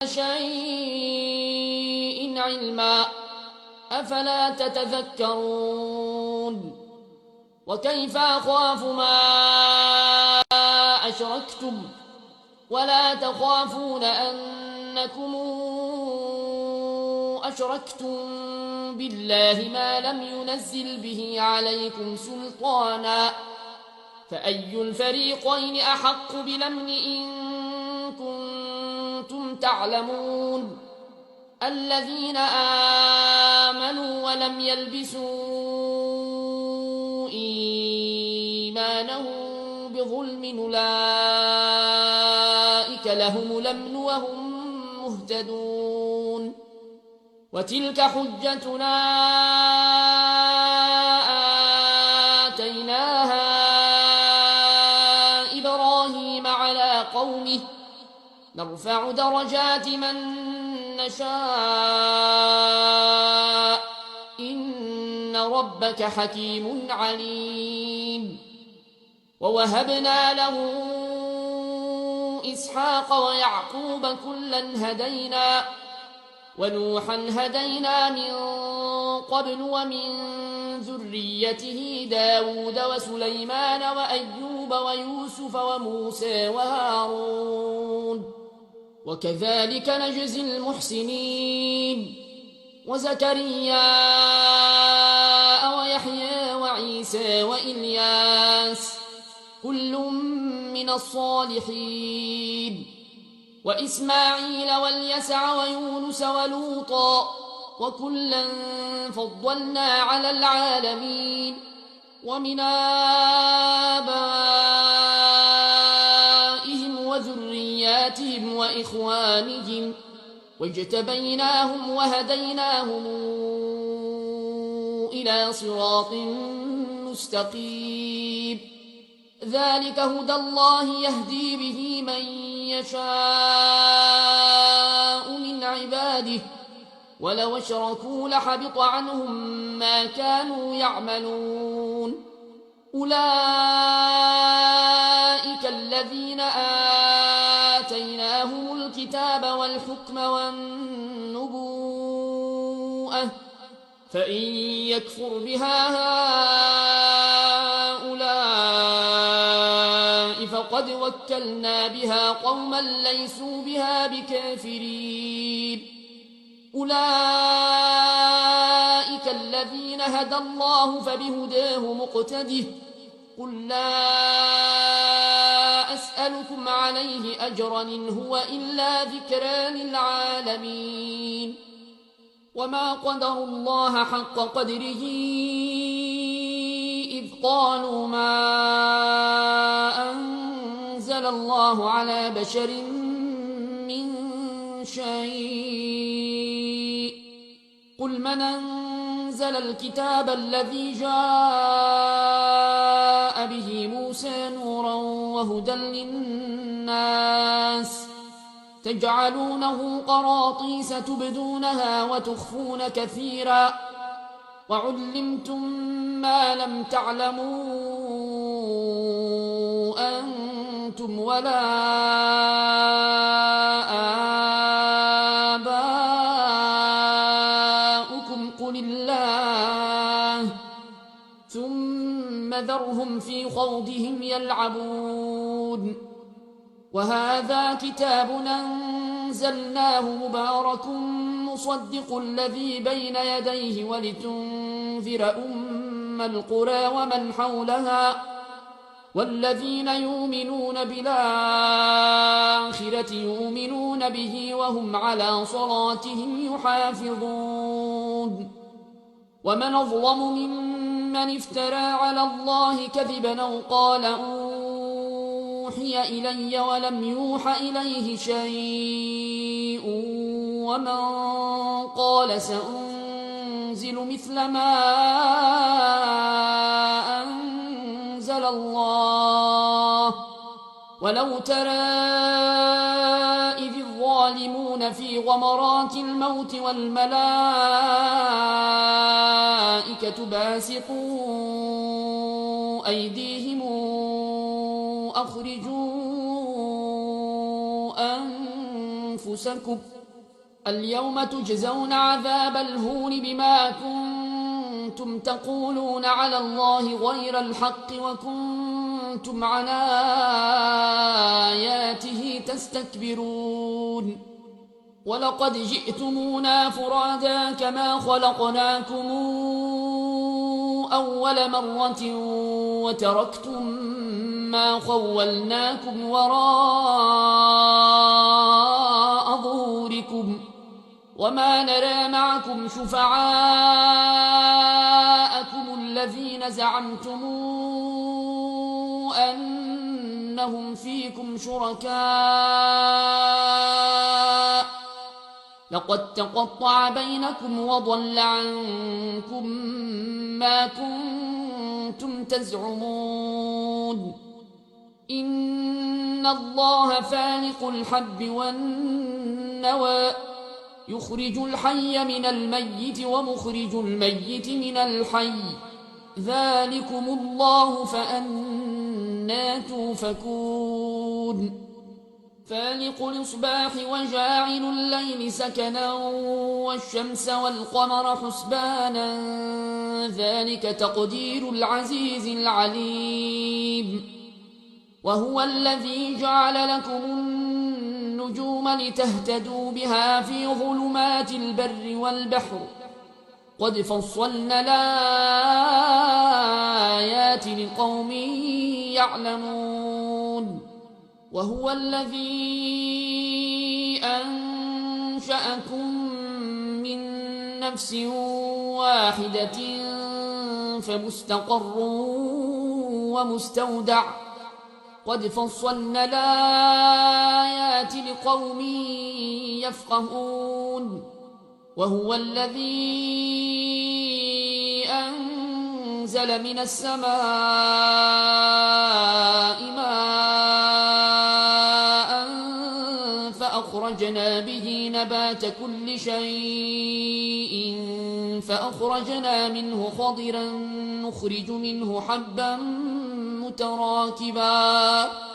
شيء علما أفلا تتذكرون وكيف أخاف ما أشركتم ولا تخافون أنكم أشركتم بالله ما لم ينزل به عليكم سلطانا فأي الفريقين أحق بالأمن إن كنتم تعلمون الذين آمنوا ولم يلبسوا إيمانهم بظلم أولئك لهم الأمن وهم مهتدون وتلك حجتنا آتيناها إبراهيم على قومه نرفع درجات من نشاء إن ربك حكيم عليم ووهبنا له إسحاق ويعقوب كلا هدينا ونوحا هدينا من قبل ومن ذريته داود وسليمان وأيوب ويوسف وموسى وهارون وكذلك نجزي المحسنين وزكريا ويحيى وعيسى وإلياس كل من الصالحين وإسماعيل واليسع ويونس ولوطا وكلا فضلنا على العالمين ومن آبائهم وذرياتهم وإخوانهم واجتبيناهم وهديناهم إلى صراط مستقيم ذلك هدى الله يهدي به من يشاء من عباده ولو اشركوا لحبط عنهم ما كانوا يعملون أولئك الذين آتيناهم الكتاب والحكم والنبوءة فإن يكفر بها هؤلاء فقد وكلنا بها قوما ليسوا بها بكافرين أولئك الذين هدى الله فبهداه مقتده قل لا أسألكم عليه أجرا إن هو إلا ذكرى للعالمين وما قدروا الله حق قدره إذ قالوا ما أنزل الله على بشر من شيء قل من أنزل الكتاب الذي جاء به موسى نورا وهدى للناس تجعلونه قراطيس تبدونها وتخفون كثيرا وعلمتم ما لم تعلموا أنتم ولا آباؤكم قل الله ثم ذرهم في خوضهم يلعبون وهذا كتاب أنزلناه مبارك مصدق الذي بين يديه ولتنذر أم القرى ومن حولها والذين يؤمنون بالآخرة يؤمنون به وهم على صلاتهم يحافظون ومن أظلم ممن افترى على الله كذبا أو قال أوحي إلي ولم يوح إليه شيء ومن قال سأنزل مثل ما أنزل الله ولو ترى إذ الظالمون في غمرات الموت والملائكة باسطوا أيديهم أخرجوا أنفسكم اليوم تجزون عذاب الهون بما كنتم تقولون على الله غير الحق وكنتم عن آياته تستكبرون ولقد جئتمونا فرادا كما خلقناكم أول مرة وتركتم ما خولناكم وراء ظهوركم وما نرى معكم شفعاءكم الذين زعمتم أنهم فيكم شركاء لقد تقطع بينكم وضل عنكم ما كنتم تزعمون إن الله فالق الحب والنوى يخرج الحي من الميت ومخرج الميت من الحي ذلكم الله فأنى توفكون فالق الإصباح وجاعل الليل سكنا والشمس والقمر حسبانا ذلك تقدير العزيز العليم وهو الذي جعل لكم النجوم لتهتدوا بها في ظلمات البر والبحر قد فصلنا الآيات لقوم يعلمون وهو الذي أنشأكم من نفس واحدة فمستقر ومستودع قد فصلنا الآيات لقوم يفقهون وهو الذي أنزل من السماء ماء فأخرجنا به نبات كل شيء فأخرجنا منه خضرا نخرج منه حبا متراكبا